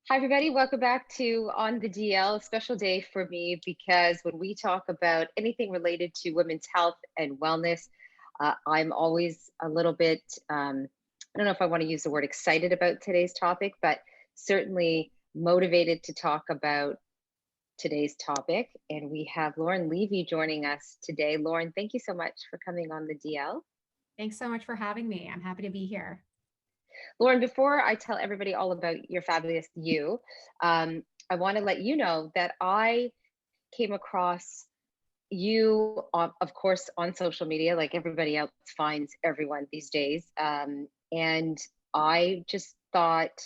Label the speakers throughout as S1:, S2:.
S1: Hi, everybody. Welcome back to On the DL, a special day for me because when we talk about anything related to women's health and wellness, I'm always a little bit, I don't know if I want to use the word excited about today's topic, but certainly motivated to talk about today's topic. And we have Lauren Levy joining us today. Lauren, thank you so much for coming on the DL.
S2: Thanks so much for having me. I'm happy to be here.
S1: Lauren, before I tell everybody all about your fabulous you, I want to let you know that I came across you, of course, on social media, like everybody else finds everyone these days. And I just thought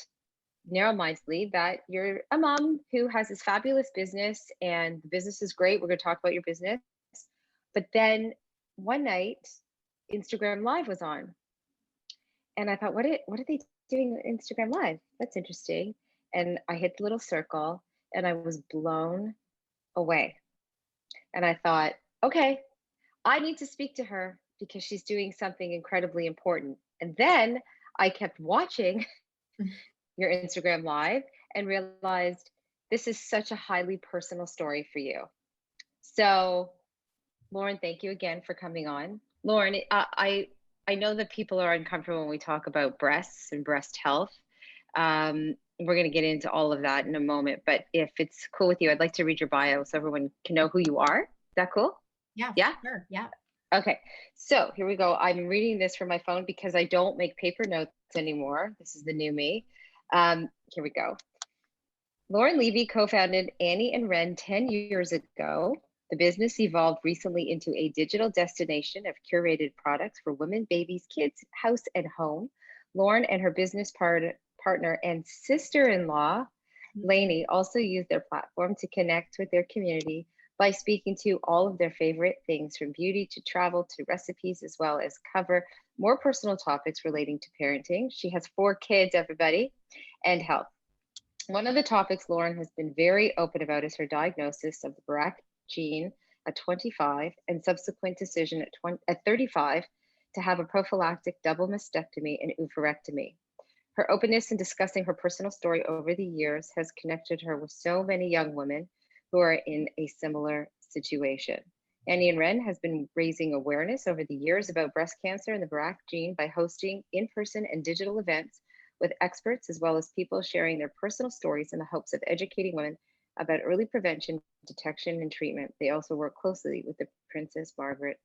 S1: narrow-mindedly that you're a mom who has this fabulous business, and the business is great. We're going to talk about your business. But then one night, Instagram Live was on. And I thought, what are they doing on Instagram Live? That's interesting. And I hit the little circle and I was blown away. And I thought, okay, I need to speak to her because she's doing something incredibly important. And then I kept watching your Instagram Live and realized this is such a highly personal story for you. So, Lauren, thank you again for coming on. Lauren, I know that people are uncomfortable when we talk about breasts and breast health. We're going to get into all of that in a moment, but if it's cool with you, I'd like to read your bio so everyone can know who you are. Is that cool?
S2: Yeah,
S1: Yeah?
S2: sure. Yeah.
S1: Okay, so here we go. I'm reading this from my phone because I don't make paper notes anymore. This is the new me. Here we go. Lauren Levy co-founded ANI WREN 10 years ago. The business evolved recently into a digital destination of curated products for women, babies, kids, house, and home. Lauren and her business partner and sister-in-law, Lainey, also use their platform to connect with their community by speaking to all of their favorite things from beauty to travel to recipes, as well as cover more personal topics relating to parenting. She has 4 kids, everybody, and health. One of the topics Lauren has been very open about is her diagnosis of the BRCA gene at 25 and subsequent decision at 35 to have a prophylactic double mastectomy and oophorectomy. Her openness in discussing her personal story over the years has connected her with so many young women who are in a similar situation. ANI WREN has been raising awareness over the years about breast cancer and the BRCA gene by hosting in-person and digital events with experts as well as people sharing their personal stories in the hopes of educating women about early prevention, detection, and treatment. They also work closely with the Princess Margaret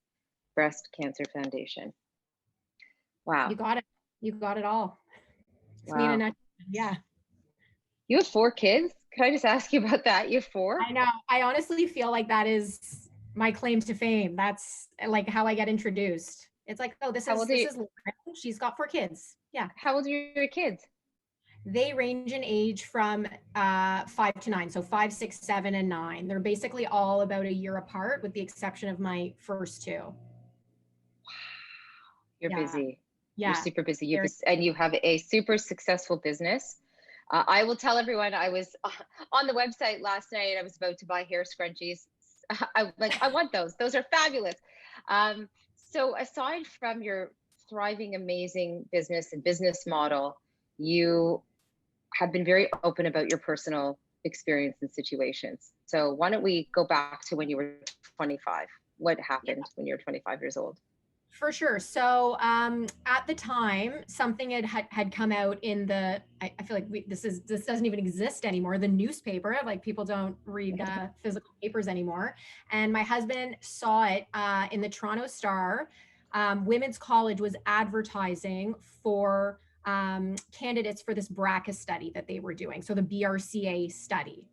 S1: Breast Cancer Foundation. Wow.
S2: You got it. You got it all. It's me in a
S1: Wow.
S2: nutshell. Yeah.
S1: You have 4 kids? Can I just ask you about that? You have 4?
S2: I know. I honestly feel like that is my claim to fame. That's like how I get introduced. It's like, oh, this is Lauren. She's got 4 kids. Yeah.
S1: How old are your kids?
S2: They range in age from 5 to 9. So 5, 6, 7, and 9. They're basically all about a year apart, with the exception of my first 2. Wow.
S1: You're busy. You're
S2: Yeah.
S1: super busy. And you have a super successful business. I will tell everyone I was on the website last night. I was about to buy hair scrunchies. I want those. Those are fabulous. So aside from your thriving, amazing business and business model, you have been very open about your personal experience and situations. So why don't we go back to when you were 25? What happened when you were 25 years old?
S2: For sure. So at the time, something had come out in the. I feel like this doesn't even exist anymore. The newspaper, like people don't read physical papers anymore. And my husband saw it in the Toronto Star. Women's College was advertising for candidates for this BRCA study that they were doing. So the BRCA study.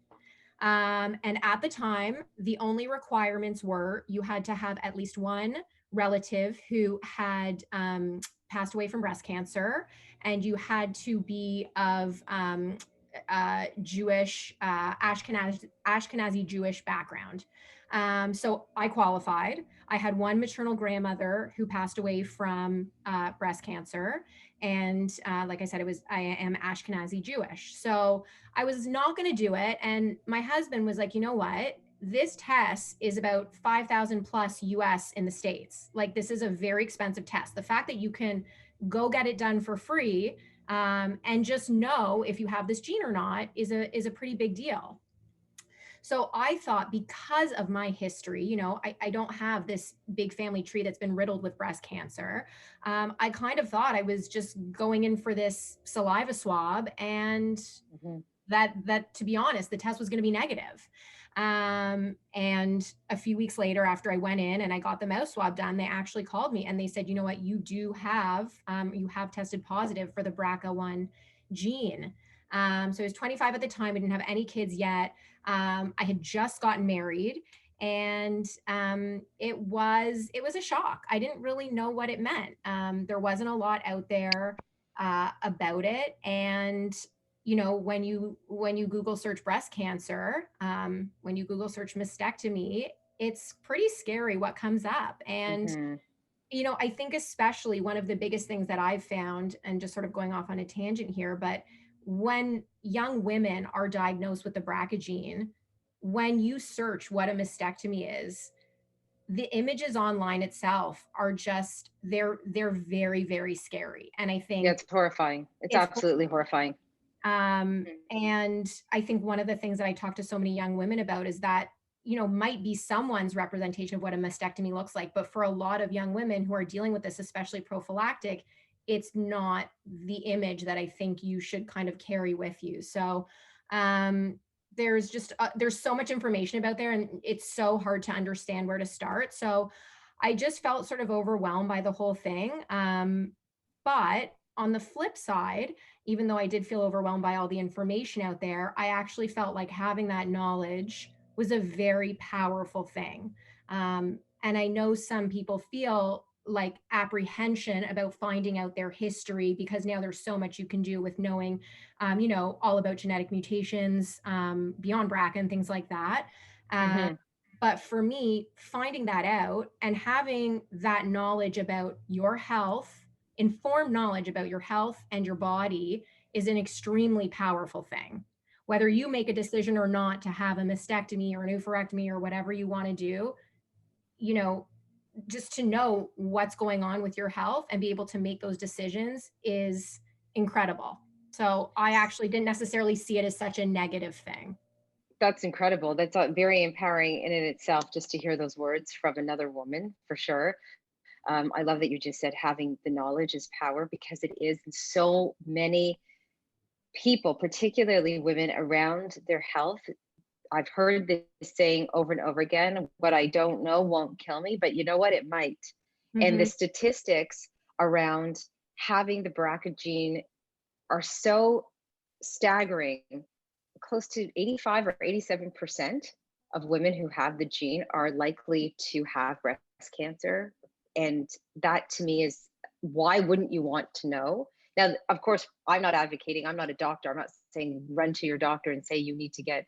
S2: And at the time, the only requirements were you had to have at least one relative who had passed away from breast cancer, and you had to be of Jewish, Ashkenazi Jewish background. So I qualified. I had one maternal grandmother who passed away from breast cancer. And like I said, I am Ashkenazi Jewish. So I was not going to do it. And my husband was like, you know what? This test is about 5,000 plus US in the States. Like, this is a very expensive test. The fact that you can go get it done for free And just know if you have this gene or not is a pretty big deal. So I thought, because of my history, I don't have this big family tree that's been riddled with breast cancer. I kind of thought I was just going in for this saliva swab, and
S1: Mhm.
S2: that to be honest, the test was going to be negative. And a few weeks later, after I went in and I got the mouth swab done, they actually called me and they said, you know what, you have tested positive for the BRCA1 gene. So I was 25 at the time. I didn't have any kids yet. I had just gotten married, and it was a shock. I didn't really know what it meant. There wasn't a lot out there about it, and when you Google search breast cancer, when you Google search mastectomy, it's pretty scary what comes up. And
S1: Mhm.
S2: I think especially one of the biggest things that I've found, and just sort of going off on a tangent here, but when young women are diagnosed with the BRCA gene, when you search what a mastectomy is, the images online itself are just they're very, very scary. And I
S1: Yeah,
S2: think
S1: it's horrifying. It's
S2: it's
S1: absolutely horrifying. Mhm.
S2: and I think one of the things that I talk to so many young women about is that, might be someone's representation of what a mastectomy looks like. But for a lot of young women who are dealing with this, especially prophylactic, it's not the image that I think you should kind of carry with you. So, there's so much information about there, and it's so hard to understand where to start. So I just felt sort of overwhelmed by the whole thing. But on the flip side, even though I did feel overwhelmed by all the information out there, I actually felt like having that knowledge was a very powerful thing. And I know some people feel like apprehension about finding out their history, because now there's so much you can do with knowing, all about genetic mutations, beyond BRCA and things like that. Uh,
S1: Mhm.
S2: but for me, finding that out and having that knowledge about your health, informed knowledge about your health and your body, is an extremely powerful thing. Whether you make a decision or not to have a mastectomy or an oophorectomy or whatever you want to do, you know, just to know what's going on with your health and be able to make those decisions is incredible. So I actually didn't necessarily see it as such a negative thing.
S1: That's incredible. That's very empowering in itself, just to hear those words from another woman, for sure. I love that you just said having the knowledge is power, because it is. So many people, particularly women, around their health. I've heard this saying over and over again: what I don't know won't kill me, but you know what? It might. And the
S2: Mm-hmm.
S1: statistics around having the BRCA gene are so staggering. Close to 85 or 87% of women who have the gene are likely to have breast cancer. And that to me is, why wouldn't you want to know? Now, of course, I'm not advocating, I'm not a doctor. I'm not saying run to your doctor and say you need to get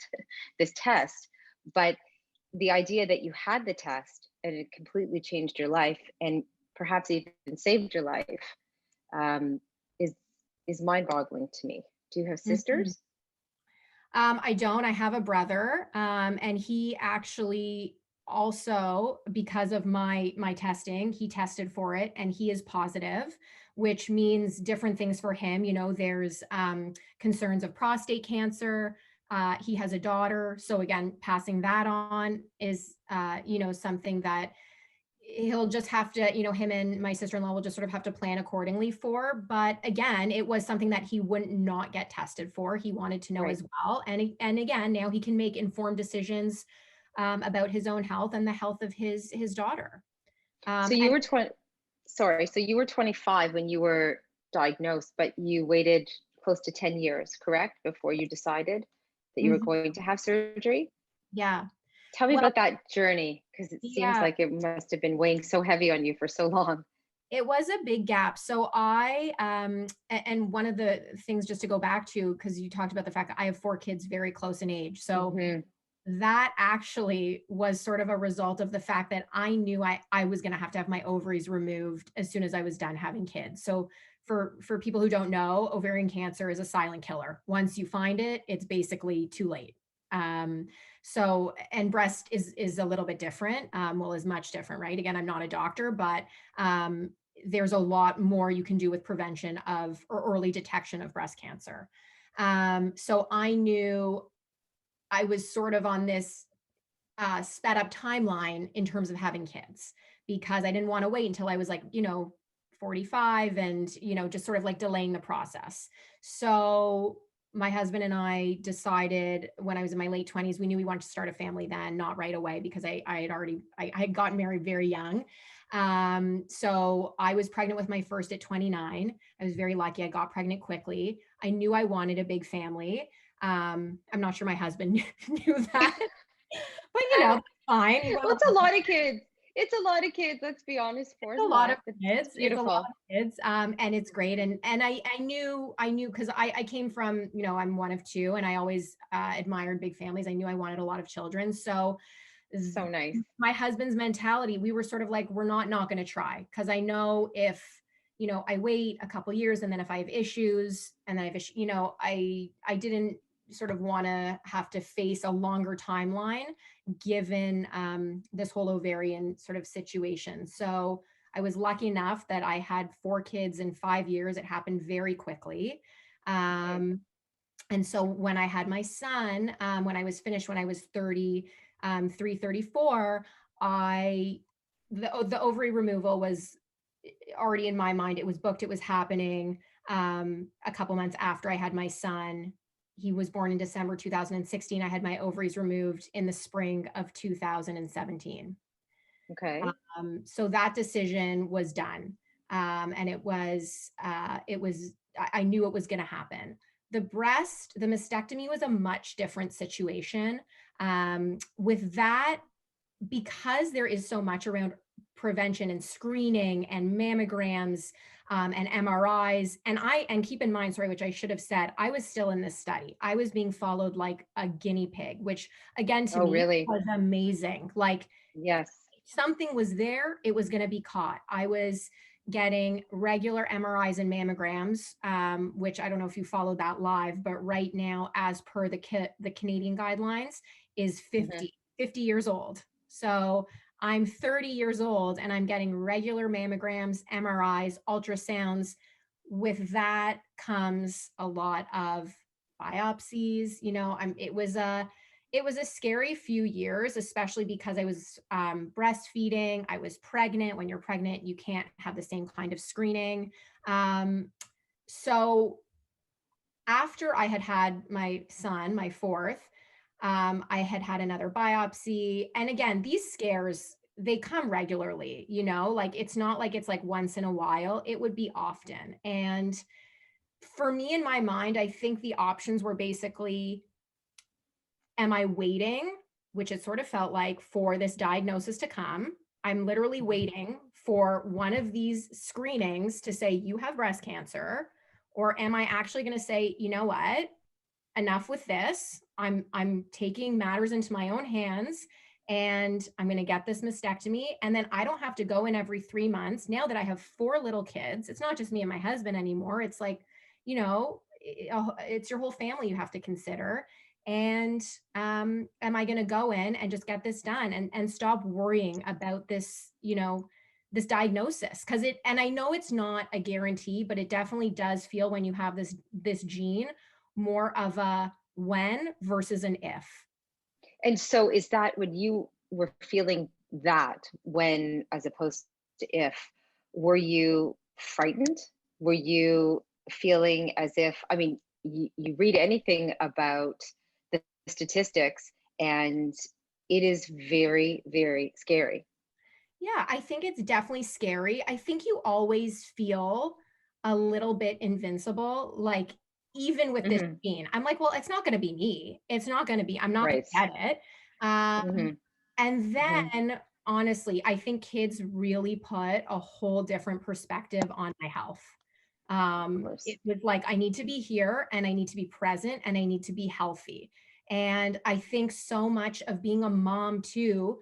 S1: this test. But the idea that you had the test and it completely changed your life, and perhaps even saved your life, um, is mind boggling to me. Do you have
S2: Mm-hmm.
S1: sisters?
S2: I don't. I have a brother, and he actually also, because of my testing, he tested for it, and he is positive, which means different things for him. There's concerns of prostate cancer. He has a daughter, so again, passing that on is something that he'll just have to, him and my sister-in-law will just sort of have to plan accordingly for. But again, it was something that he wouldn't not get tested for. He wanted to know
S1: Right.
S2: as well. And again, now he can make informed decisions about his own health and the health of his daughter.
S1: So you
S2: And
S1: were 20, sorry, so you were 25 when you were diagnosed, but you waited close to 10 years, correct? Before you decided that you were
S2: Mhm.
S1: going to have surgery?
S2: Yeah.
S1: Tell me
S2: Well,
S1: about that journey, because it seems
S2: yeah.
S1: like it must have been weighing so heavy on you for so long.
S2: It was a big gap. So and one of the things, just to go back to, because you talked about the fact that I have four kids very close in age. So
S1: Hmm.
S2: that actually was sort of a result of the fact that I knew I was going to have my ovaries removed as soon as I was done having kids. So for people who don't know, ovarian cancer is a silent killer. Once you find it, it's basically too late. Um, and breast is a little bit different. Well, is much different, right? Again, I'm not a doctor, but there's a lot more you can do with prevention of or early detection of breast cancer. So I knew I was sort of on this sped up timeline in terms of having kids, because I didn't want to wait until I was like, 45 and, just sort of like delaying the process. So my husband and I decided when I was in my late 20s, we knew we wanted to start a family then, not right away, because I had gotten married very young. So I was pregnant with my first at 29. I was very lucky. I got pregnant quickly. I knew I wanted a big family. I'm not sure my husband knew that, but fine. You
S1: Well,
S2: go,
S1: it's a lot of kids. It's a lot of kids. Let's be honest. Four
S2: it's
S1: is
S2: a
S1: a
S2: lot of
S1: lot. It's
S2: kids. It's a lot
S1: beautiful.
S2: of kids. And it's great. And I knew because I came from, I'm one of two, and I always admired big families. I knew I wanted a lot of children. So
S1: So nice.
S2: my husband's mentality, we were sort of like, we're not going to try, because I know if I wait a couple years, and then if I have issues, and then I have issues, I didn't sort of want to have to face a longer timeline given this whole ovarian sort of situation. So I was lucky enough that I had 4 kids in 5 years. It happened very quickly. And so when I had my son, when I was finished, when I was 33, 34, the ovary removal was already in my mind. It was booked. It was happening a couple months after I had my son. He was born in December 2016. I had my ovaries removed in the spring of 2017.
S1: Okay.
S2: So that decision was done. And I knew it was going to happen. The mastectomy was a much different situation. With that, because there is so much around prevention and screening and mammograms and MRIs. And keep in mind, sorry, which I should have said, I was still in this study. I was being followed like a guinea pig, which again, to me
S1: really?
S2: was amazing. Like,
S1: yes.
S2: Something was there, it was going to be caught. I was getting regular MRIs and mammograms, which I don't know if you follow that live, but right now, as per the Canadian guidelines, is 50 years old. So I'm 30 years old and I'm getting regular mammograms, MRIs, ultrasounds. With that comes a lot of biopsies. It was a scary few years, especially because I was breastfeeding. I was pregnant. When you're pregnant, you can't have the same kind of screening. So after I had my son, my fourth, I had another biopsy. And again, these scares, they come regularly, like it's not like it's like once in a while. It would be often. And for me, in my mind, I think the options were basically, am I waiting, which it sort of felt like, for this diagnosis to come? I'm literally waiting for one of these screenings to say, you have breast cancer. Or am I actually going to say, you know what, enough with this. I'm taking matters into my own hands, and I'm going to get this mastectomy. And then I don't have to go in every 3 months. Now that I have 4 little kids, it's not just me and my husband anymore. It's like, it's your whole family you have to consider. And am I going to go in and just get this done and stop worrying about this, this diagnosis? And I know it's not a guarantee, but it definitely does feel, when you have this gene, more of a when versus an if.
S1: And so is that when you were feeling that, when, as opposed to if, were you frightened? Were you feeling as if, I mean, you read anything about the statistics and it is very, very scary.
S2: Yeah, I think it's definitely scary. I think you always feel a little bit invincible, like even with this gene. I'm like, well, it's not going to be me. It's not going to be, I'm not going to get it. And then honestly, I think kids really put a whole different perspective on my health. It was like, I need to be here and I need to be present and I need to be healthy. And I think so much of being a mom too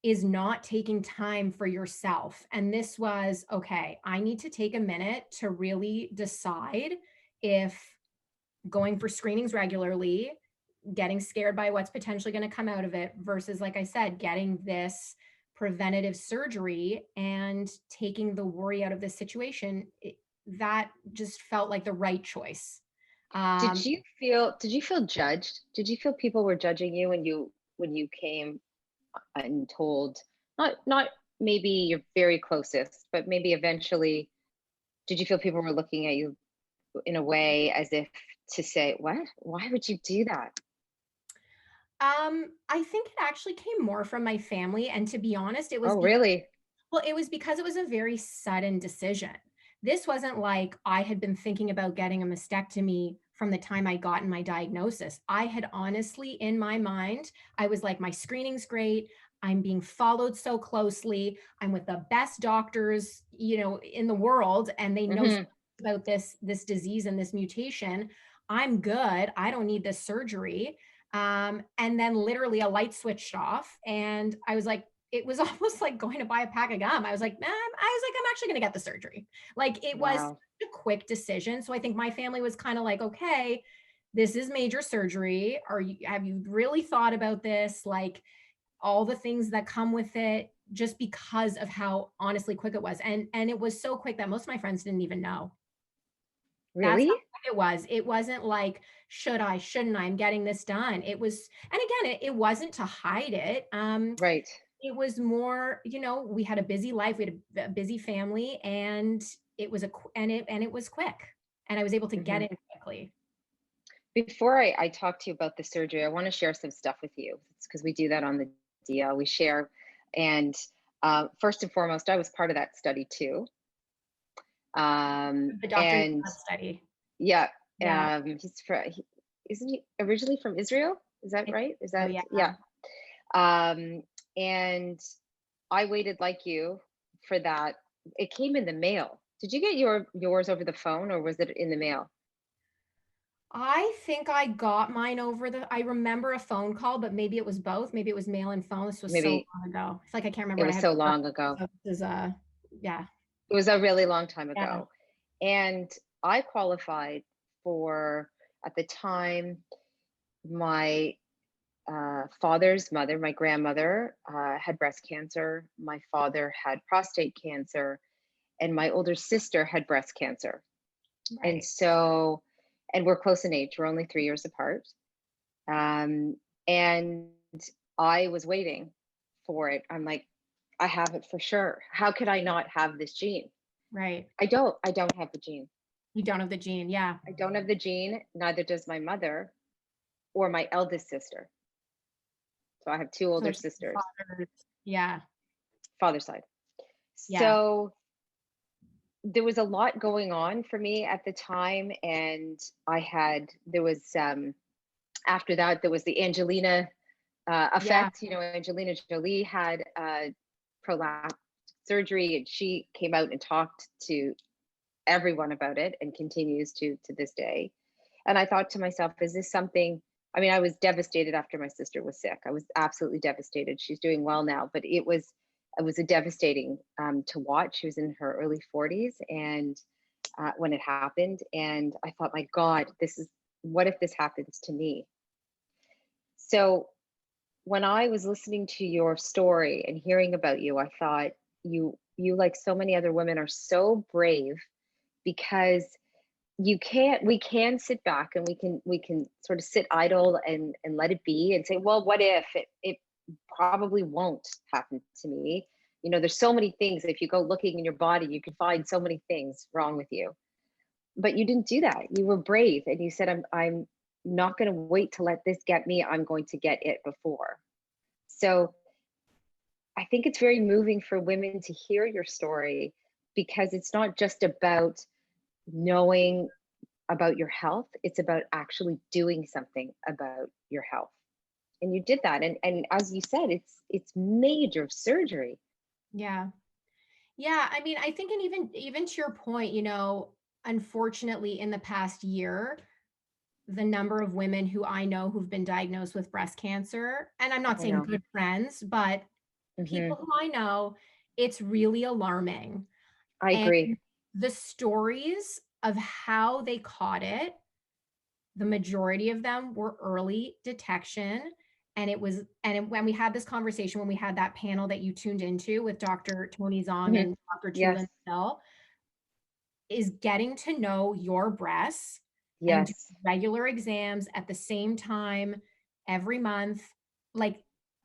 S2: is not taking time for yourself. And this was, okay, I need to take a minute to really decide if going for screenings regularly, getting scared by what's potentially going to come out of it, versus, like I said, getting this preventative surgery and taking the worry out of this situation, that just felt like the right choice.
S1: Did
S2: Um,
S1: you feel judged? Did you feel people were judging you when you came and told, not maybe your very closest, but maybe eventually, did you feel people were looking at you in a way as if to say, what? Why would you do that?
S2: I think it actually came more from my family, and to be honest, it was
S1: Oh,
S2: because
S1: really?
S2: well, it was because it was a very sudden decision. This wasn't like I had been thinking about getting a mastectomy from the time I gotten my diagnosis. I had honestly, in my mind, I was like, my screening's great. I'm being followed so closely. I'm with the best doctors, in the world, and they know so
S1: Hmm.
S2: much about this disease and this mutation. I'm good. I don't need this surgery. And then literally a light switched off, and I was like, it was almost like going to buy a pack of gum. I was like, man, I'm actually going to get the surgery. Like it was
S1: Wow.
S2: a quick decision. So I think my family was kind of like, okay, this is major surgery. Have you really thought about this? Like all the things that come with it, just because of how honestly quick it was. And it was so quick that most of my friends didn't even know. That's how
S1: Really?
S2: quick it was. It wasn't like, should I, shouldn't I? I'm getting this done. It was, and again, it wasn't to hide it.
S1: Right.
S2: It was more, we had a busy life, we had a busy family, and it was and it was quick, and I was able to get
S1: Hmm.
S2: in quickly.
S1: Before I talk to you about the surgery, I want to share some stuff with you. It's because we do that on the DL. We share. And first and foremost, I was part of that study too.
S2: The Dr.
S1: And
S2: Nihat study.
S1: yeah,
S2: Yeah.
S1: isn't he originally from Israel? Is that right? Is
S2: Oh
S1: that,
S2: yeah.
S1: yeah. Um, and I waited like you for that. It came in the mail. Did you get yours over the phone or was it in the mail?
S2: I think I got mine I remember a phone call, but maybe it was both. Maybe it was mail and phone. This was so
S1: Maybe
S2: long ago. It's like I can't remember
S1: it
S2: what I
S1: was
S2: had.
S1: so long ago.
S2: So this is yeah.
S1: It was a really long time
S2: Yeah.
S1: ago. And I qualified for, at the time, my father's mother, my grandmother, had breast cancer. My father had prostate cancer, and my older sister had breast cancer. And
S2: Right.
S1: so, and we're close in age, we're only 3 years apart. Um, and I was waiting for it. I'm like, I have it for sure. How could I not have this gene?
S2: Right.
S1: I don't have the gene.
S2: You don't have the gene. Yeah.
S1: I don't have the gene, neither does my mother or my eldest sister. So I have two
S2: So
S1: older
S2: it's your
S1: sisters,
S2: father's. Yeah.
S1: father's side.
S2: Yeah.
S1: So there was a lot going on for me at the time. And there was, after that, there was the Angelina
S2: Yeah.
S1: effect. Angelina Jolie had prolapse surgery, and she came out and talked to everyone about it and continues to this day. And I thought to myself, is this something? I mean, I was devastated after my sister was sick. I was absolutely devastated. She's doing well now, but it was a devastating to watch. She was in her early 40s, and when it happened, and I thought, my God, what if this happens to me? So when I was listening to your story and hearing about you, I thought you like so many other women are so brave, because we can sit back and we can sort of sit idle and let it be and say, well, what if it probably won't happen to me. There's so many things. If you go looking in your body, you can find so many things wrong with you. But you didn't do that. You were brave and you said, I'm not going to wait to let this get me. I'm going to get it before. So I think it's very moving for women to hear your story, because it's not just about knowing about your health, it's about actually doing something about your health. And you did that. And as you said, it's major surgery.
S2: Yeah. Yeah. I mean, I think, and even to your point, unfortunately, in the past year, the number of women who I know who've been diagnosed with breast cancer, and I'm not
S1: I
S2: saying
S1: know.
S2: good friends, but
S1: Hmm.
S2: people who I know, it's really alarming.
S1: I
S2: And
S1: agree.
S2: the stories of how they caught it, the majority of them were early detection. when we had this conversation, when we had that panel that you tuned into with Dr. Tony Zong
S1: Mhm.
S2: and Dr.
S1: Yes.
S2: Tulin Hill, is getting to know your breasts and do
S1: Yes.
S2: regular exams at the same time every month. Like,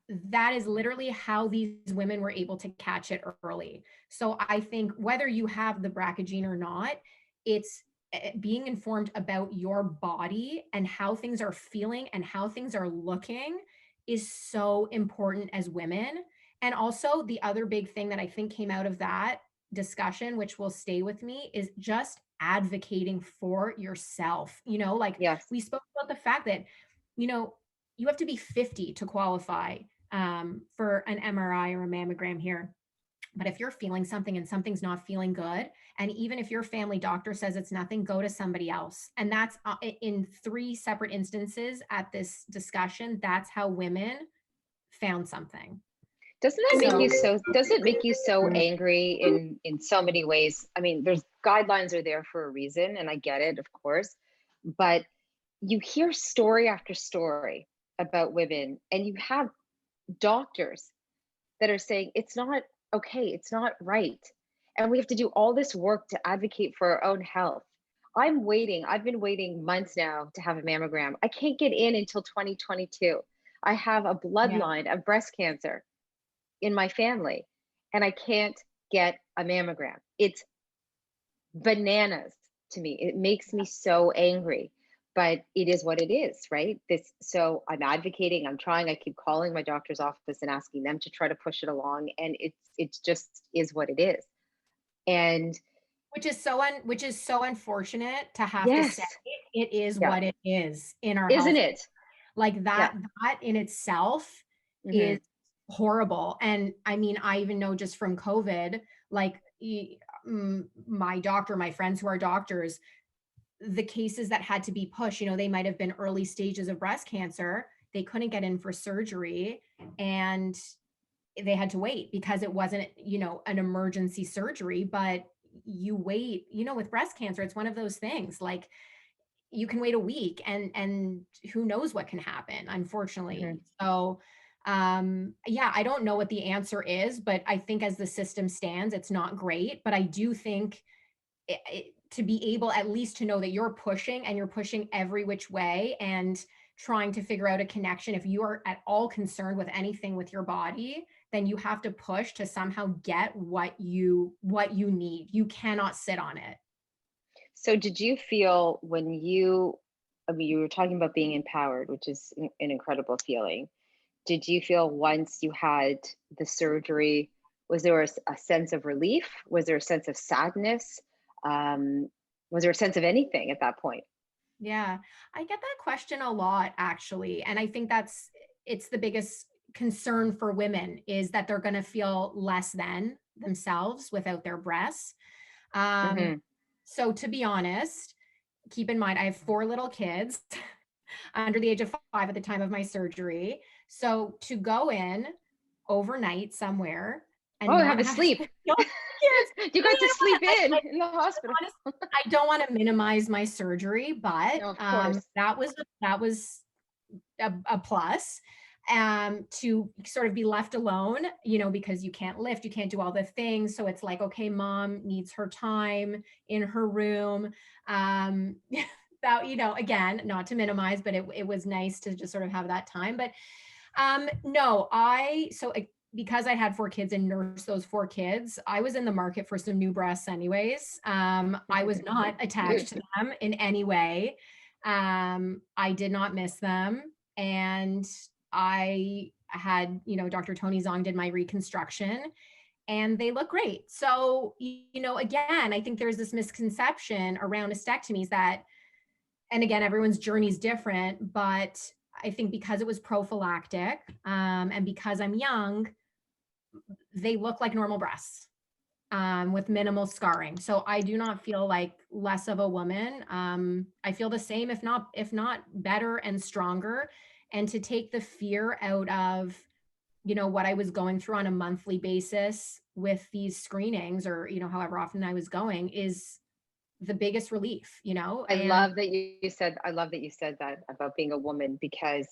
S2: that is literally how these women were able to catch it early. So I think whether you have the BRCA gene or not, it's being informed about your body and how things are feeling and how things are looking is so important as women. And also, the other big thing that I think came out of that discussion, which will stay with me, is just advocating for yourself. Like,
S1: Yes.
S2: we spoke about the fact that, you have to be 50 to qualify for an MRI or a mammogram here. But if you're feeling something and something's not feeling good, and even if your family doctor says it's nothing, go to somebody else. And that's in 3 separate instances at this discussion. That's how women found something.
S1: Doesn't it make you so angry in so many ways? I mean, there's guidelines are there for a reason, and I get it, of course, but you hear story after story about women, and you have doctors that are saying it's not okay, it's not right. And we have to do all this work to advocate for our own health. I've been waiting months now to have a mammogram. I can't get in until 2022. I have a
S2: Yeah.
S1: bloodline of breast cancer in my family, and I can't get a mammogram. It's bananas to me. It makes me so angry, but it is what it is, right? So I'm advocating, I'm trying, I keep calling my doctor's office and asking them to try to push it along, and it's just is what it is. And
S2: which is so unfortunate to have to say.
S1: yes,
S2: It is
S1: yeah,
S2: what it is in our
S1: isn't
S2: health.
S1: it?
S2: Like,
S1: Yeah.
S2: that in itself
S1: Hmm.
S2: is horrible. And I mean, I even know just from COVID, like, my doctor, my friends who are doctors, the cases that had to be pushed, they might have been early stages of breast cancer. They couldn't get in for surgery, and they had to wait because it wasn't, an emergency surgery. But you wait, with breast cancer, it's one of those things, like, you can wait a week, and who knows what can happen, unfortunately.
S1: Hmm.
S2: So yeah, I don't know what the answer is, but I think as the system stands, it's not great. But I do think to be able at least to know that you're pushing, and you're pushing every which way, and trying to figure out a connection. If you are at all concerned with anything with your body, then you have to push to somehow get what you need. You cannot sit on it.
S1: So did you feel when I mean, you were talking about being empowered, which is an incredible feeling. Did you feel once you had the surgery, was there a sense of relief? Was there a sense of sadness? Um, was there a sense of anything at that point?
S2: Yeah, I get that question a lot, actually. And I think it's the biggest concern for women, is that they're going to feel less than themselves without their breasts. Um,
S1: Hmm.
S2: so to be honest, keep in mind, I have 4 little kids under the age of 5 at the time of my surgery. So to go in overnight somewhere and
S1: Oh, have
S2: not
S1: a
S2: have to
S1: sleep.
S2: feel kids,
S1: You got to sleep
S2: I
S1: in the hospital.
S2: don't want to minimize my surgery, but
S1: No, of course.
S2: that was a plus, to sort of be left alone, because you can't lift, you can't do all the things. So it's like, okay, mom needs her time in her room. Um, that, again, not to minimize, but it was nice to just sort of have that time. But no, because I had 4 kids and nursed those 4 kids, I was in the market for some new breasts anyways. I was not attached to them in any way. I did not miss them. And I had, Dr. Tony Zong did my reconstruction, and they look great. So, again, I think there's this misconception around mastectomies that, and again, everyone's journey is different, but I think because it was prophylactic, and because I'm young, they look like normal breasts, with minimal scarring. So I do not feel like less of a woman. I feel the same, if not better and stronger. And to take the fear out of, what I was going through on a monthly basis with these screenings, or, however often I was going, is the biggest relief.
S1: I
S2: And
S1: love that you said that about being a woman, because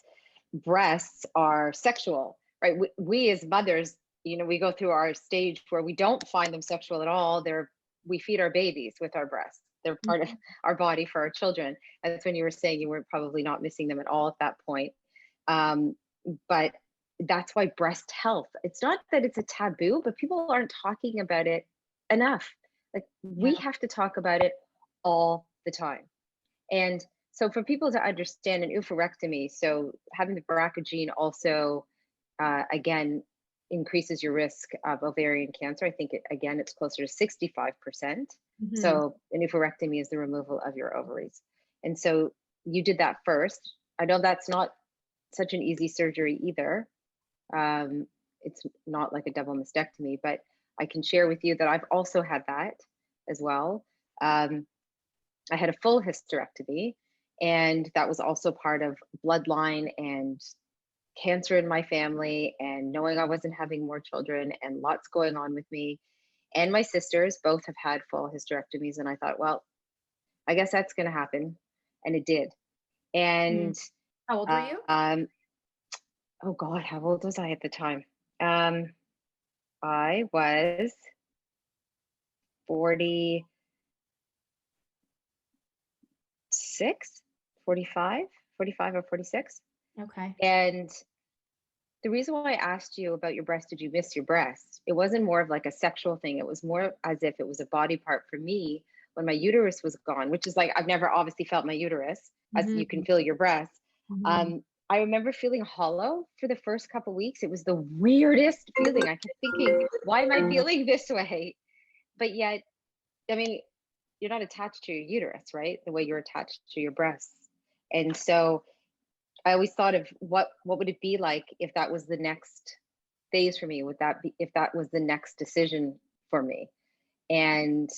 S1: breasts are sexual, right? We as mothers, we go through our stage where we don't find them sexual at all. We feed our babies with our breasts. They're part of our body for our children. That's when you were saying you were probably not missing them at all at that point. But that's why breast health, it's not that it's a taboo, but people aren't talking about it enough. Like we have to talk about it all the time. And so for people to understand an oophorectomy, so having the BRCA gene also, again, increases your risk of ovarian cancer. I think, it's closer to 65%. So an oophorectomy is the removal of your ovaries. And so you did that first. I know that's not such an easy surgery either. It's not like a double mastectomy, but I can share with you that I've also had that as well. I had a full hysterectomy, and that was also part of bloodline and cancer in my family, and knowing I wasn't having more children, and lots going on with me. And my sisters both have had full hysterectomies, and I thought, well, I guess that's going to happen, and it did. And
S2: how old were you?
S1: Oh God, how old was I at the time? I was 46, 45 or 46.
S2: Okay.
S1: And the reason why I asked you about your breast, did you miss your breast? It wasn't more of like a sexual thing. It was more as if it was a body part for me when my uterus was gone, which is like, I've never obviously felt my uterus as you can feel your breast. I remember feeling hollow for the first couple of weeks. It was the weirdest feeling. I kept thinking, why am I feeling this way? But yet, I mean, you're not attached to your uterus, right? The way you're attached to your breasts. And so I always thought of what would it be like if that was the next phase for me? Would that be, if that was the next decision for me? And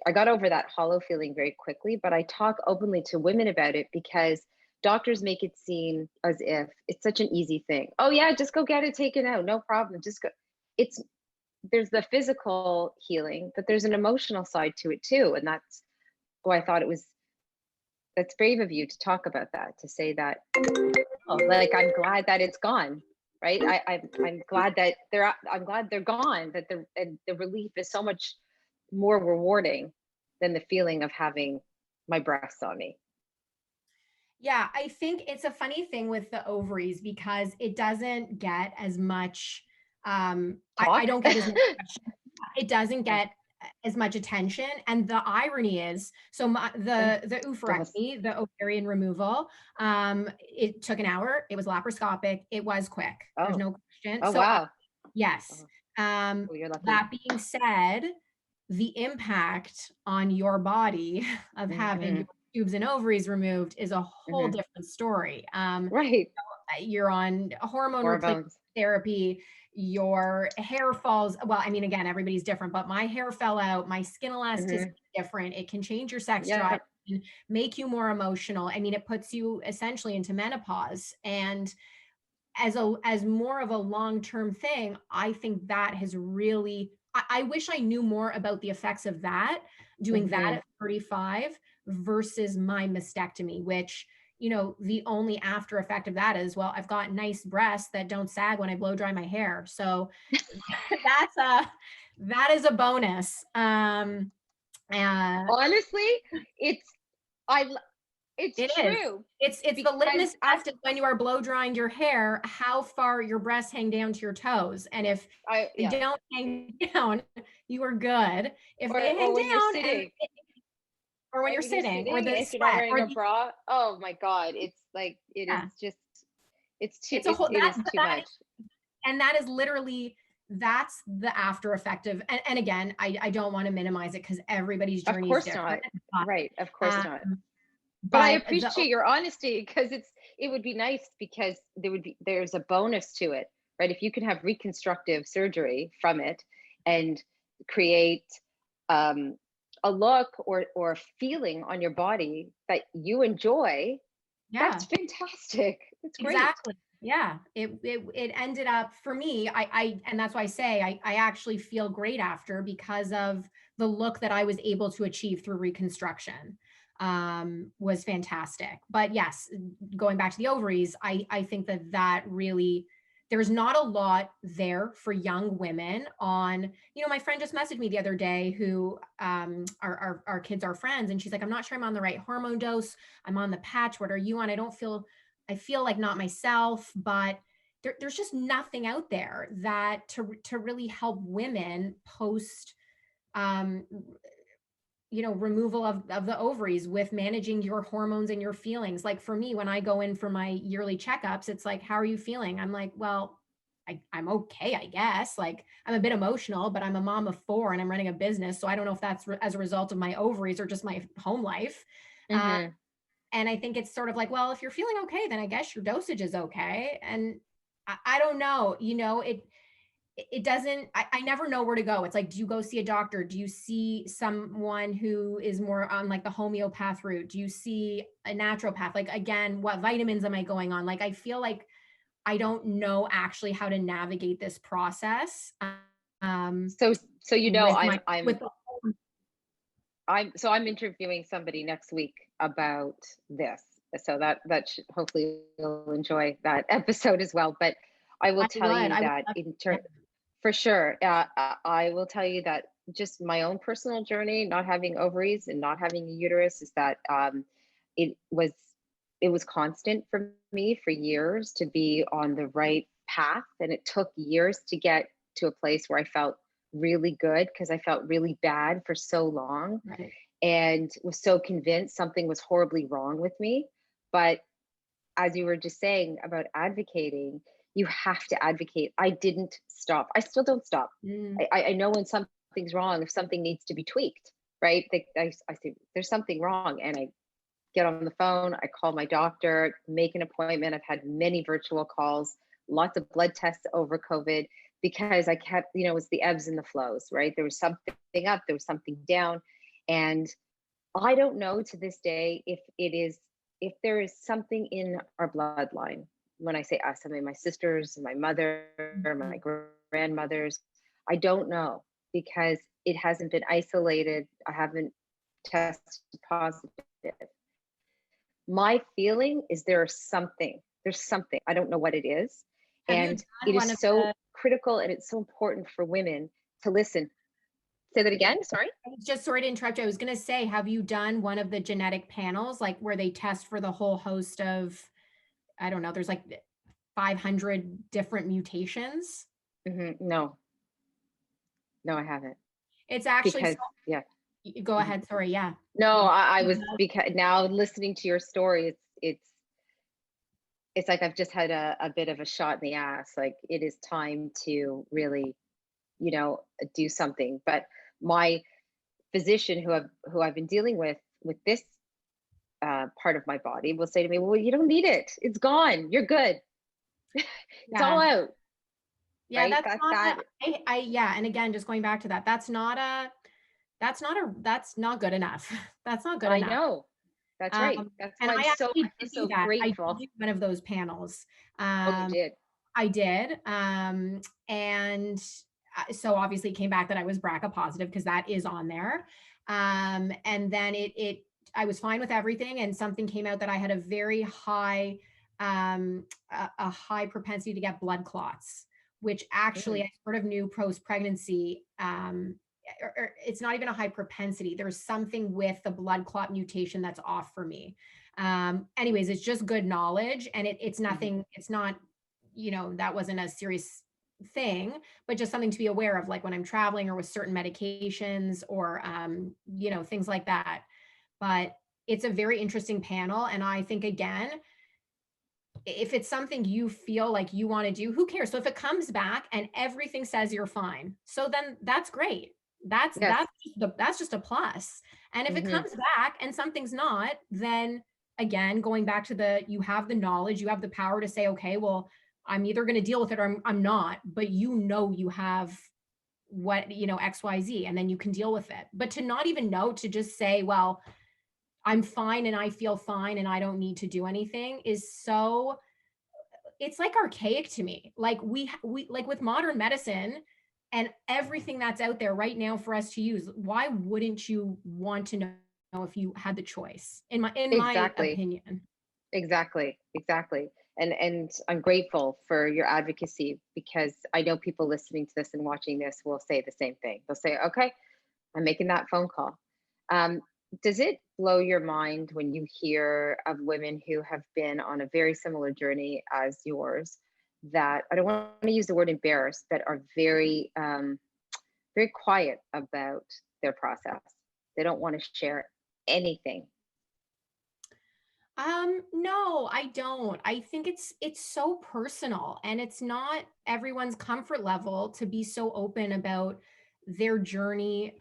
S1: I got over that hollow feeling very quickly, but I talk openly to women about it because doctors make it seem as if it's such an easy thing. Oh yeah, just go get it taken out, no problem. Just go. There's the physical healing, but there's an emotional side to it too. And that's why I thought that's brave of you to talk about that, to say that, like, I'm glad that it's gone, right? I'm glad that I'm glad they're gone, that the relief is so much more rewarding than the feeling of having my breasts on me.
S2: Yeah, I think it's a funny thing with the ovaries because it doesn't get as much, I don't get as much, it doesn't get as much attention. And the irony is, so the oophorectomy, the ovarian removal, it took an hour, it was laparoscopic, it was quick. There's no question.
S1: Oh, so wow.
S2: Yes. That being said, the impact on your body of having your tubes and ovaries removed is a whole different story.
S1: Right.
S2: You're on hormone replacement therapy, your hair falls. Well, I mean, again, everybody's different, but my hair fell out, my skin elasticity is different. It can change your sex drive, and make you more emotional. I mean, it puts you essentially into menopause. And as more of a long-term thing, I think that has really, I wish I knew more about the effects of that, doing that at 35 versus my mastectomy, which, the only after effect of that is, well, I've got nice breasts that don't sag when I blow dry my hair. So that is a bonus.
S1: Honestly, it's true.
S2: It's the litmus test is when you are blow drying your hair, how far your breasts hang down to your toes. And if they don't hang down, you are good. If they hang down, or when you're sitting, or the
S1: if you're not wearing a bra, oh my God, it's like it is just it's too it is too much.
S2: And that is literally, that's the after effect of, and again, I don't want to minimize it because every's journey is different.
S1: Not. Right, of course not. But I appreciate your honesty, because it would be nice, because there's a bonus to it, right? If you can have reconstructive surgery from it and create a look or a feeling on your body that you enjoy, that's fantastic. That's great.
S2: Exactly. Yeah, it ended up for me. And that's why I say I actually feel great after, because of the look that I was able to achieve through reconstruction. was fantastic. But yes, going back to the ovaries, I think that really, there's not a lot there for young women on, my friend just messaged me the other day who our kids are friends, and she's like, I'm not sure I'm on the right hormone dose. I'm on the patch. What are you on? I feel like not myself, but there's just nothing out there that to really help women post removal of the ovaries with managing your hormones and your feelings. Like for me, when I go in for my yearly checkups, it's like, how are you feeling? I'm like, well, I'm okay, I guess. Like I'm a bit emotional, but I'm a mom of 4 and I'm running a business. So I don't know if that's as a result of my ovaries or just my home life.
S1: Mm-hmm.
S2: And I think it's sort of like, well, if you're feeling okay, then I guess your dosage is okay. And I don't know, it doesn't, I never know where to go. It's like, do you go see a doctor? Do you see someone who is more on like the homeopath route? Do you see a naturopath? Like, again, what vitamins am I going on? Like, I feel like I don't know actually how to navigate this process.
S1: So
S2: With my,
S1: I'm
S2: with the,
S1: I'm interviewing somebody next week about this. So that should, hopefully you'll enjoy that episode as well. But I will tell you
S2: I would
S1: that
S2: love
S1: in
S2: to.
S1: for sure, I will tell you that just my own personal journey, not having ovaries and not having a uterus, is that it was it was constant for me for years to be on the right path, and it took years to get to a place where I felt really good because I felt really bad for so long
S2: Right.
S1: and was so convinced something was horribly wrong with me. But as you were just saying about advocating, you have to advocate. I didn't stop. I still don't stop.
S2: Mm,
S1: I know when something's wrong, if something needs to be tweaked, right? I say, there's something wrong. And I get on the phone, I call my doctor, make an appointment. I've had many virtual calls, lots of blood tests over COVID because I kept, it was the ebbs and the flows, right? There was something up, there was something down. And I don't know to this day if there is something in our bloodline. When I say us, I mean my sisters, my mother, my
S2: mhm.
S1: grandmothers. I don't know because it hasn't been isolated. I haven't tested positive. My feeling is there's something. I don't know what it is.
S2: Have you
S1: And
S2: done
S1: it
S2: one
S1: is
S2: of
S1: so
S2: the,
S1: critical and it's so important for women to listen. Say that again. Sorry.
S2: just sorry to interrupt you. I was going to say, have you done one of the genetic panels, like where they test for the whole host of, I don't know, there's like 500 different mutations?
S1: No, no, I haven't.
S2: It's actually,
S1: Because, yeah.
S2: go
S1: Mhm.
S2: ahead. Sorry. Yeah.
S1: No,
S2: It,
S1: I was, because now listening to your story, it's like I've just had a bit of a shot in the ass. Like it is time to really, you know, do something. But my physician who I've been dealing with this part of my body will say to me, well, you don't need it. It's gone. You're good. It's all
S2: yeah.
S1: out,
S2: Yeah.
S1: right?
S2: That's
S1: That
S2: not
S1: that
S2: yeah. And again, just going back to that, that's not good enough. That's not good
S1: I
S2: enough.
S1: know. That's right. That's
S2: And
S1: why
S2: I actually
S1: I'm
S2: did do
S1: so
S2: that. I did
S1: grateful.
S2: do one of those panels.
S1: Oh, you
S2: Um,
S1: did.
S2: I did. And so obviously it came back that I was BRCA positive because that is on there. And then I was fine with everything. And something came out that I had a very high, a high propensity to get blood clots, which actually
S1: Mm,
S2: I sort of knew post pregnancy. Or it's not even a high propensity. There's something with the blood clot mutation that's off for me. Anyways, it's just good knowledge, and it's
S1: mhm.
S2: nothing. It's not, that wasn't a serious thing, but just something to be aware of, like when I'm traveling or with certain medications or things like that. But it's a very interesting panel, and I think again, if it's something you feel like you want to do, who cares? So if it comes back and everything says you're fine, so then that's great. That's
S1: Yes.
S2: that's just a plus. And if it
S1: Hmm.
S2: comes back and something's not, then again, going back to you have the knowledge, you have the power to say, okay, well, I'm either going to deal with it or I'm not, but you have what, XYZ, and then you can deal with it. But to not even know, to just say, well, I'm fine and I feel fine and I don't need to do anything is so, it's like archaic to me. Like we like with modern medicine and everything that's out there right now for us to use, why wouldn't you want to know if you had the choice, in my
S1: Exactly.
S2: opinion.
S1: Exactly. Exactly. And I'm grateful for your advocacy, because I know people listening to this and watching this will say the same thing. They'll say, okay, I'm making that phone call. Um, does it blow your mind when you hear of women who have been on a very similar journey as yours, that, I don't want to use the word embarrassed, but are very, very quiet about their process? They don't want to share anything.
S2: No, I don't. I think it's so personal, and it's not everyone's comfort level to be so open about their journey,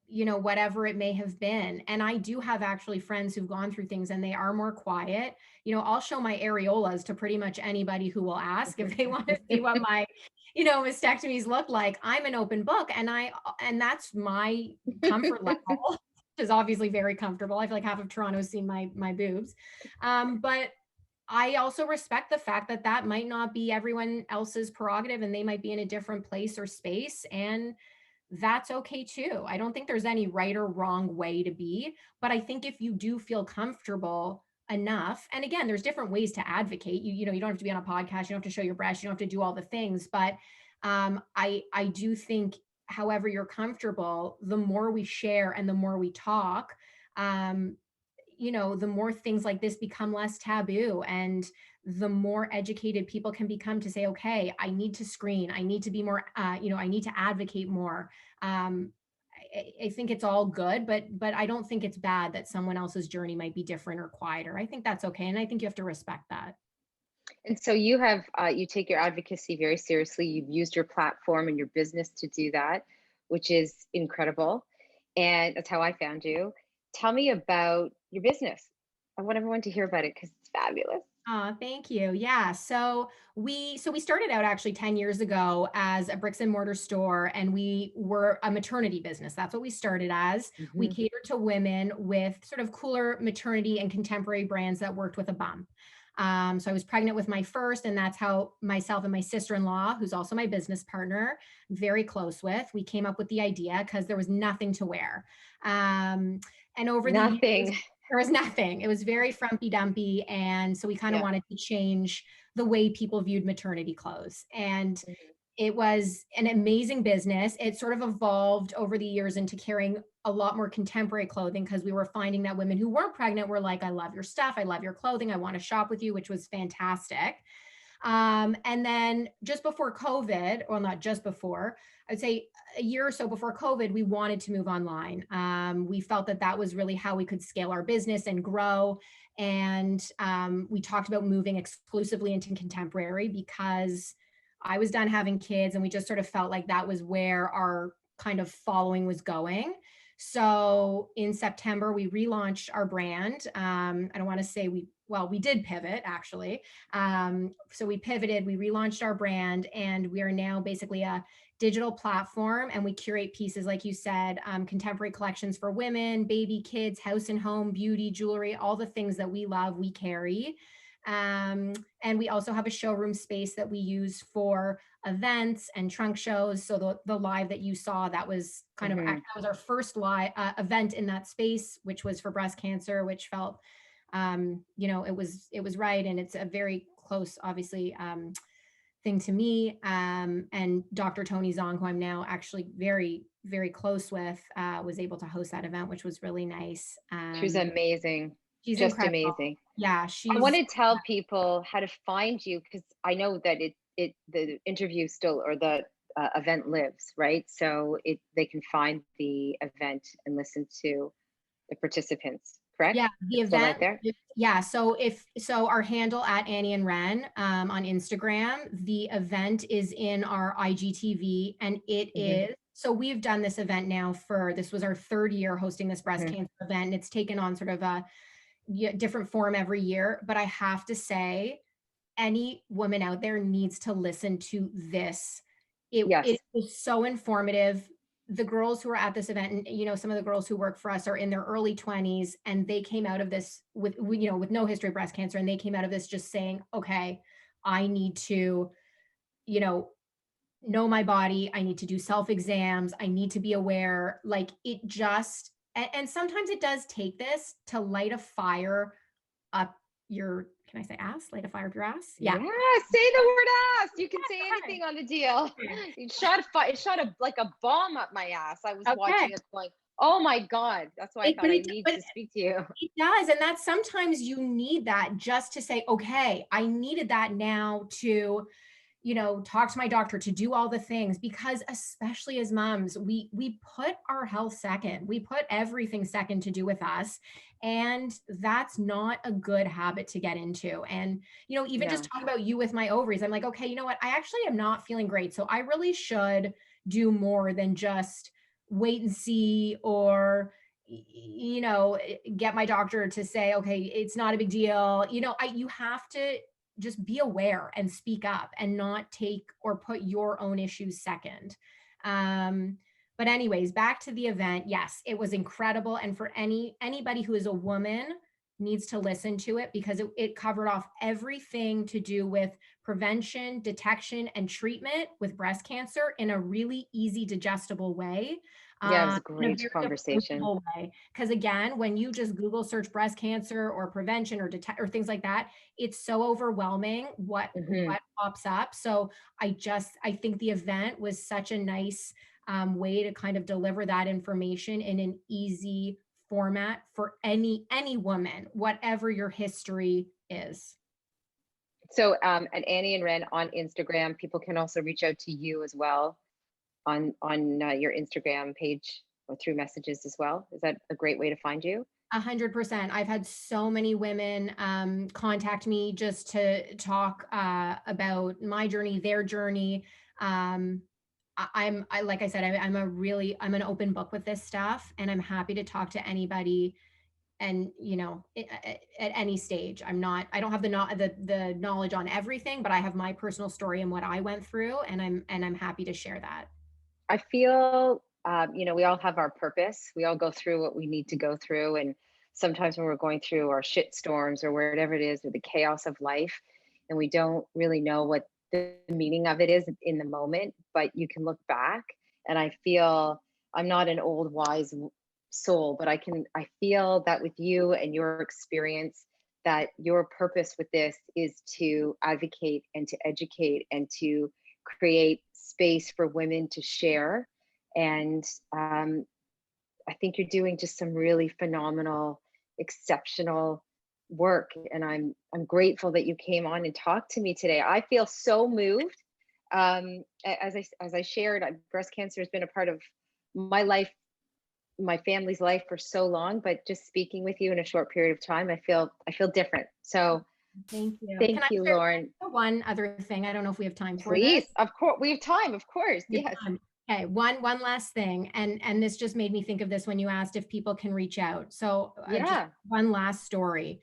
S2: whatever it may have been. And I do have actually friends who've gone through things and they are more quiet. I'll show my areolas to pretty much anybody who will ask if they want to see what my, mastectomies look like. I'm an open book, and that's my comfort level, which is obviously very comfortable. I feel like half of Toronto's seen my boobs. But I also respect the fact that that might not be everyone else's prerogative, and they might be in a different place or space. And that's okay too. I don't think there's any right or wrong way to be, but I think if you do feel comfortable enough, and again, there's different ways to advocate. You don't have to be on a podcast, you don't have to show your breast, you don't have to do all the things, but I do think, however you're comfortable, the more we share and the more we talk, um, the more things like this become less taboo, and the more educated people can become to say, okay, I need to screen, I need to be more, I need to advocate more. Um, I think it's all good, but I don't think it's bad that someone else's journey might be different or quieter. I think that's okay, and I think you have to respect that.
S1: And so you have, you take your advocacy very seriously. You've used your platform and your business to do that, which is incredible. And that's how I found you. Tell me about your business. I want everyone to hear about it because it's fabulous.
S2: Thank you. Yeah. So we started out actually 10 years ago as a bricks and mortar store, and we were a maternity business. That's what we started as. We
S1: Hmm.
S2: catered to women with sort of cooler maternity and contemporary brands that worked with a bump. So I was pregnant with my first, and that's how myself and my sister-in-law, who's also my business partner, very close with, we came up with the idea because there was nothing to wear. And over the years,
S1: Nothing.
S2: there was nothing. It was very frumpy dumpy. And so we kind of
S1: Yeah.
S2: wanted to change the way people viewed maternity clothes. And
S1: Mhm.
S2: it was an amazing business. It sort of evolved over the years into carrying a lot more contemporary clothing, because we were finding that women who weren't pregnant were like, I love your stuff. I love your clothing. I want to shop with you, which was fantastic. And then just before COVID, well, not just before, I'd say a year or so before COVID, we wanted to move online. We felt that that was really how we could scale our business and grow. And we talked about moving exclusively into contemporary, because I was done having kids, and we just sort of felt like that was where our kind of following was going. So in September, we relaunched our brand. I don't want to say we did pivot actually. So we pivoted, we relaunched our brand, and we are now basically a digital platform, and we curate pieces, like you said, contemporary collections for women, baby, kids, house and home, beauty, jewelry, all the things that we love, we carry. And we also have a showroom space that we use for events and trunk shows. So the live that you saw, that was kind of,
S1: Hmm.
S2: that was our first live event in that space, which was for breast cancer, which felt, it was right. And it's a very close, obviously, thing to me. And Dr. Tony Zong, who I'm now actually very, very close with, was able to host that event, which was really nice.
S1: She was amazing.
S2: She's
S1: Just
S2: incredible.
S1: amazing.
S2: Yeah,
S1: I want
S2: she's
S1: to tell people how to find you, because I know that the interview still, or the event lives, right? So they can find the event and listen to the participants,
S2: yeah,
S1: correct?
S2: the
S1: It's still out
S2: event.
S1: there?
S2: Yeah, so our handle at ANI WREN on Instagram, the event is in our IGTV, and it
S1: Hmm.
S2: is, so we've done this event now for, this was our third year hosting this breast
S1: Hmm.
S2: cancer event, and it's taken on sort of a different form every year. But I have to say, any woman out there needs to listen to this. It
S1: Yes.
S2: was so informative. The girls who are at this event, and some of the girls who work for us are in their early 20s, and they came out of this with no history of breast cancer, and they came out of this just saying, okay, I need to, you know my body, I need to do self exams, I need to be aware. Like, it just And sometimes it does take this to light a fire up your, can I say ass? Light a fire up your ass? Yeah.
S1: Yeah, say the word ass. You can say
S2: Fine.
S1: anything on the deal. It shot a like a bomb up my ass. I was
S2: Okay.
S1: watching it going, oh my God. That's why I thought I need
S2: But
S1: to speak to you.
S2: it does. And that's sometimes you need that just to say, okay, I needed that now to, talk to my doctor, to do all the things, because especially as moms, we put our health second. We put everything second to do with us. And that's not a good habit to get into. And, even just
S1: No.
S2: talking about you with my ovaries, I'm like, okay, you know what? I actually am not feeling great. So I really should do more than just wait and see, or get my doctor to say, okay, it's not a big deal. You have to just be aware and speak up and not take or put your own issues second. But anyways, back to the event. Yes, it was incredible. And for anybody who is a woman needs to listen to it, because it covered off everything to do with prevention, detection, and treatment with breast cancer in a really easy, digestible way.
S1: Yeah, it was a
S2: In a
S1: great
S2: very
S1: conversation.
S2: approachable way. Because again, when you just Google search breast cancer or prevention or detect or things like that, it's so overwhelming
S1: Hmm.
S2: what pops up. So I think the event was such a nice way to kind of deliver that information in an easy format for any woman, whatever your history is.
S1: So at Annie and Ren on Instagram, people can also reach out to you as well on your Instagram page or through messages as well. Is that a great way to find you?
S2: 100%. I've had so many women contact me just to talk about my journey, their journey. Like I said, I'm an open book with this stuff, and I'm happy to talk to anybody. And at any stage, I don't have the knowledge on everything, but I have my personal story and what I went through, and I'm happy to share that.
S1: I feel, we all have our purpose. We all go through what we need to go through. And sometimes when we're going through our shit storms or whatever it is, or the chaos of life, and we don't really know what the meaning of it is in the moment, but you can look back. And I feel I'm not an old wise soul, but I feel that with you and your experience, that your purpose with this is to advocate and to educate and to create space for women to share. And I think you're doing just some really phenomenal, exceptional work. And I'm grateful that you came on and talked to me today. I feel so moved. As I shared, breast cancer has been a part of my life, my family's life for so long. But just speaking with you in a short period of time, I feel different. So
S2: Thank you.
S1: thank
S2: Can I
S1: you,
S2: share
S1: Lauren.
S2: one other thing? I don't know if we have time for this.
S1: Please, of course, we have time. Of course,
S2: We
S1: yes.
S2: have time. Okay, one last thing, and this just made me think of this when you asked if people can reach out. So just
S1: Yeah.
S2: one last story.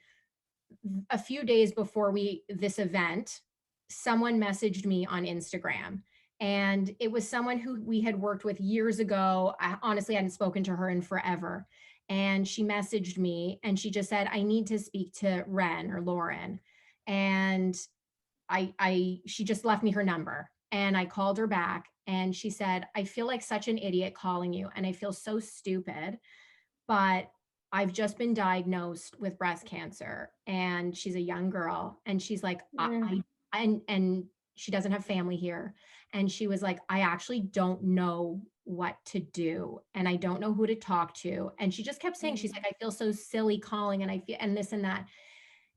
S2: A few days before this event, someone messaged me on Instagram, and it was someone who we had worked with years ago. I honestly hadn't spoken to her in forever. And she messaged me and she just said, I need to speak to Ren or Lauren. And she just left me her number, and I called her back, and she said, I feel like such an idiot calling you, and I feel so stupid, but I've just been diagnosed with breast cancer. And she's a young girl, and she's like,
S1: Mm,
S2: and she doesn't have family here. And she was like, I actually don't know what to do, and I don't know who to talk to. And she just kept saying, she's
S1: mm.
S2: like, I feel so silly calling, and I feel, and this and that.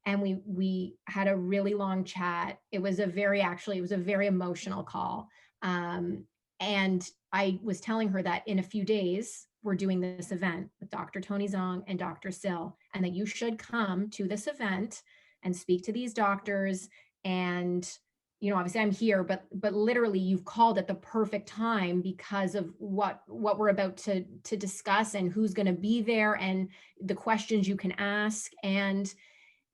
S2: And we had a really long chat. It was it was a very emotional call. And I was telling her that in a few days we're doing this event with Dr. Tony Zong and Dr. Sill, and that you should come to this event and speak to these doctors. And obviously I'm here, but literally you've called at the perfect time because of what we're about to discuss, and who's going to be there, and the questions you can ask. And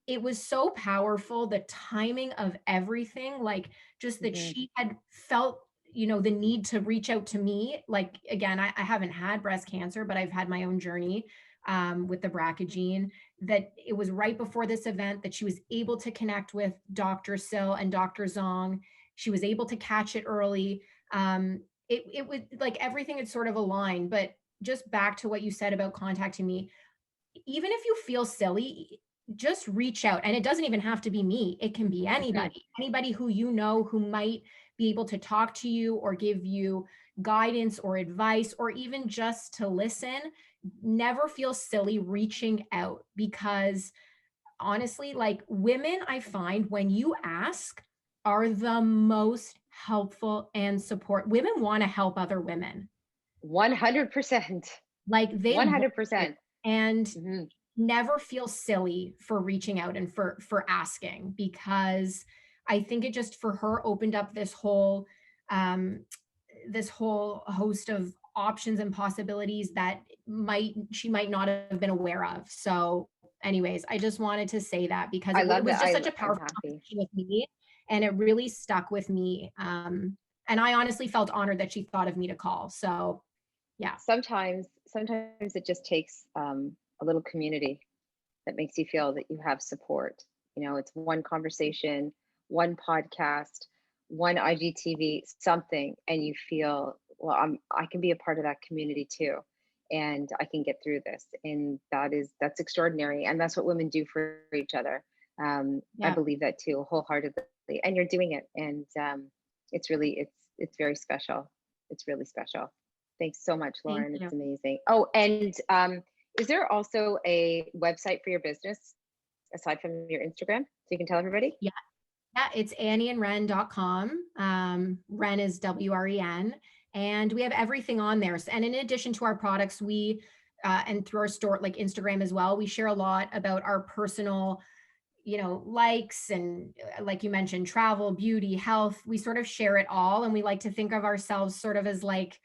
S2: it was so powerful, the timing of everything, like just that
S1: Mhm.
S2: she had felt the need to reach out to me. Like, again, I haven't had breast cancer, but I've had my own journey with the BRCA gene. That it was right before this event that she was able to connect with Dr. Sill and Dr. Zong. She was able to catch it early. It was like everything had sort of aligned. But just back to what you said about contacting me, even if you feel silly, just reach out. And it doesn't even have to be me. It can be anybody who you know who might be able to talk to you or give you guidance or advice or even just to listen. Never feel silly reaching out, because honestly, like, women, I find when you ask, are the most helpful and support. Women want to help other women.
S1: 100%.
S2: Like, they
S1: 100%.
S2: And
S1: Mhm.
S2: never feel silly for reaching out and for asking, because I think it just, for her, opened up this whole host of options and possibilities that she might not have been aware of. So anyways, I just wanted to say that, because
S1: I
S2: it
S1: love
S2: was
S1: that.
S2: just such a
S1: I'm
S2: powerful
S1: happy.
S2: conversation with me, and it really stuck with me. And I honestly felt honored that she thought of me to call. So yeah.
S1: Sometimes it just takes a little community that makes you feel that you have support. You know, it's one conversation, one podcast, one IGTV, something, and you feel, well, I can be a part of that community too, and I can get through this. And that's extraordinary, and that's what women do for each other. I
S2: Yeah.
S1: believe that too, wholeheartedly, and you're doing it, and it's very special. It's really special. Thanks so much,
S2: Thank
S1: Lauren.
S2: you.
S1: It's amazing. Oh, and is there also a website for your business aside from your Instagram, so you can tell everybody?
S2: Yeah. Yeah, it's ANIandWREN.com. Wren is WREN. And we have everything on there. And in addition to our products, and through our store, like Instagram as well, we share a lot about our personal, likes, and like you mentioned, travel, beauty, health. We sort of share it all. And we like to think of ourselves sort of as like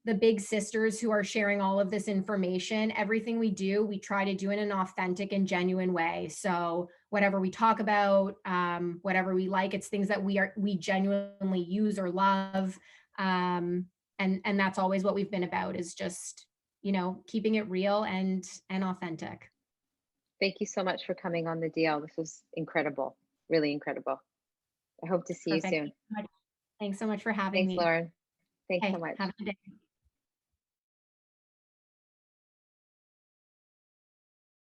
S2: the big sisters who are sharing all of this information. Everything we do, we try to do in an authentic and genuine way. So whatever we talk about, whatever we like, it's things that we genuinely use or love. And that's always what we've been about, is just, keeping it real and authentic.
S1: Thank you so much for coming on the deal. This was incredible, really incredible. I hope to see you
S2: Perfect.
S1: soon.
S2: Thanks so much for having
S1: Thanks,
S2: me.
S1: Lauren. Thanks so
S2: Okay,
S1: much.
S2: have a good day.